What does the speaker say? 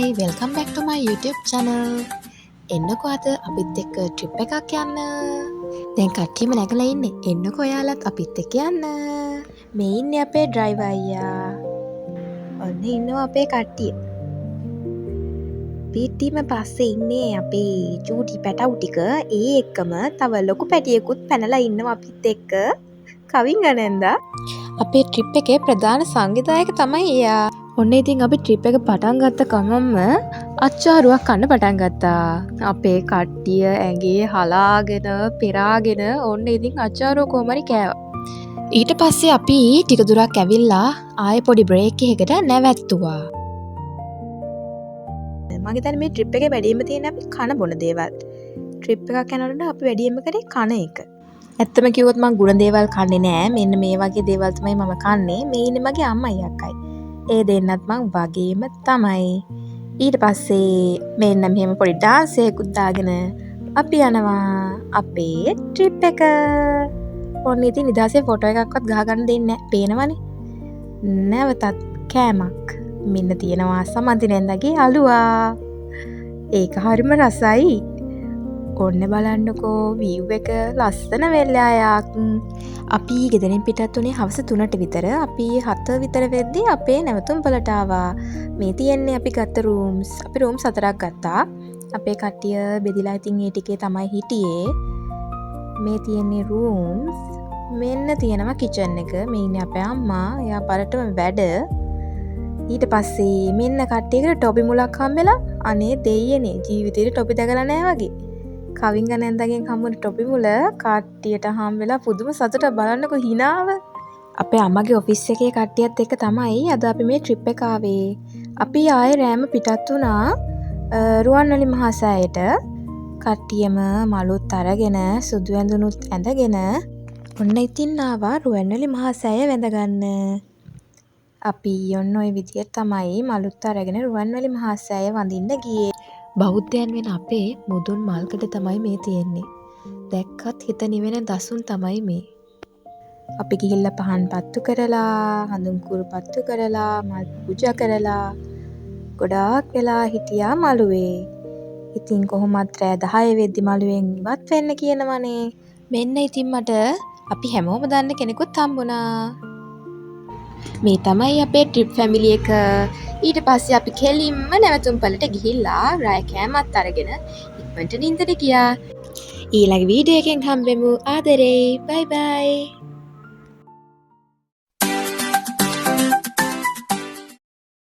Hi, welcome back to my YouTube channel. එන්නකෝ අද අපිත් එක්ක ට්‍රිප් එකක් යන්න. දැන් කට්ටියම නැගලා ඉන්නේ. එන්නකෝ ඔයාලත් අපිත් එක්ක යන්න. මේ ඉන්නේ අපේ ඩ්‍රයිවර් අයියා. ඔන්න ඉන්නවා අපේ කට්ටිය. පිටිම පස්සේ ඉන්නේ අපේ චූටි පැටවු ටික. ඒ එක්කම තව ලොකු පැටියෙකුත් පැනලා ඉන්නවා අපිත් එක්ක. කවින් අනන්දා. අපේ ට්‍රිප් එකේ ප්‍රධාන සංවිධායක තමයි එයා. ඔන්න ඉතින් අපි ට්‍රිප් එක පටන් ගත්ත ගමන්ම අච්චාරුවක් කන්න පටන් ගත්තා. අපේ කට්ටිය ඇඟේ හලාගෙන පෙරාගෙන ඔන්න ඉතින් අච්චාරුව කොහොම හරි කෑවා. ඊට පස්සේ අපි ටික දුරක් ඇවිල්ලා ආයෙ පොඩි බ්‍රේක් එකකට නැවැත්තුවා. මම හිතන්නේ මේ ට්‍රිප් එකේ වැඩිම තියෙන අපි කන බොන දේවල්. ට්‍රිප් එකක් යනකොට අපි වැඩිම කරේ කන එක. ඇත්තම කිව්වොත් මම ගුණ දේවල් කන්නේ නෑ. මෙන්න මේ වගේ දේවල් තමයි මම කන්නේ. මේ ඉන්නේ මගේ අම්මයි අක්කයි. ඒ දෙන්නත් මං වගේම තමයි. ඊට පස්සේ මෙන්න මෙහෙම පොඩි ඩාන්ස් එකකුත් දාගෙන අපි යනවා අපේ ට්‍රිප් එක. ඔන්න ඉතින් නිදාසේ ෆොටෝ එකක්වත් ගහගන්න දෙන්නේ නැහැ. පේනවනේ. නැවතත් කෑමක්. මෙන්න තියෙනවා සමන්තිනෙන්දගේ අලුවා. ඒක හරිම රසයි. ඔන්න බලන්නකෝ view එක ලස්සන වෙලාවක්. අපි ගෙදරින් පිටත් උනේ හවස 3ට විතර. අපි 7 විතර වෙද්දී අපේ නැවතුම් වලට ආවා. මේ තියෙන්නේ අපි ගත්ත rooms. අපි rooms 4ක් ගත්තා. අපේ කට්ටිය බෙදිලා ඉතින් ඒ ටිකේ තමයි හිටියේ. මේ තියෙන්නේ rooms. මෙන්න තියෙනවා kitchen එක. මේ ඉන්නේ අපේ අම්මා. එයා බලටම වැඩ. ඊට පස්සේ මෙන්න කට්ටියකට ටොපි මුලක් හම්බෙලා අනේ දෙයියනේ ජීවිතේට ටොපි දැකලා නැහැ වගේ. කවින් ගනන්දගෙන් හම්බුන ටොපි මුල කට්ටියට හම්බෙලා පුදුම සතුටක්. බලන්නකෝ හිනාව. අපේ අම්මගේ ඔෆිස් එකේ කට්ටියත් එක්ක තමයි අද අපි මේ ට්‍රිප් එක ආවේ. අපි ආයේ රෑම පිටත් වුණා රුවන්වැලි මහා සෑයට. කට්ටියම මලුත් අරගෙන සුදු ඇඳුනුත් ඇඳගෙන ඔන්න ඉතින් ආවා රුවන්වැලි මහා සෑය වැඳගන්න. අපි ඔන්න ඔය විදියට තමයි මලුත් අරගෙන රුවන්වැලි මහා සෑය වඳින්න ගියේ. බෞද්ධයන් වෙන අපේ මුදුන් මල්කඩ තමයි මේ තියෙන්නේ. දැක්කත් හිත නිවෙන දසුන් තමයි මේ. අපි ගිහිල්ලා පහන් පත්තු කරලා, හඳුන් කුරු පත්තු කරලා, මල් පූජා කරලා ගොඩාක් වෙලා හිටියා මළුවේ. ඉතින් කොහොමත් රෑ 10 වෙද්දි මළුවෙන් ඉවත් වෙන්න කියනවනේ. මෙන්න ඉතින් මට අපි හැමෝම දන්න කෙනෙකුත් හම්බුණා. මේ තමයි අපේ ට්‍රිප් ෆැමිලි එක. ඊට පස්සේ අපි කෙලින්ම නැවතුම් පළට ගිහිල්ලා රාය කෑමත් අරගෙන ඉක්මනට නිින්දට ගියා. ඊළඟ වීඩියෝ එකෙන් හම්බෙමු. ආදරේ. බයි බයි.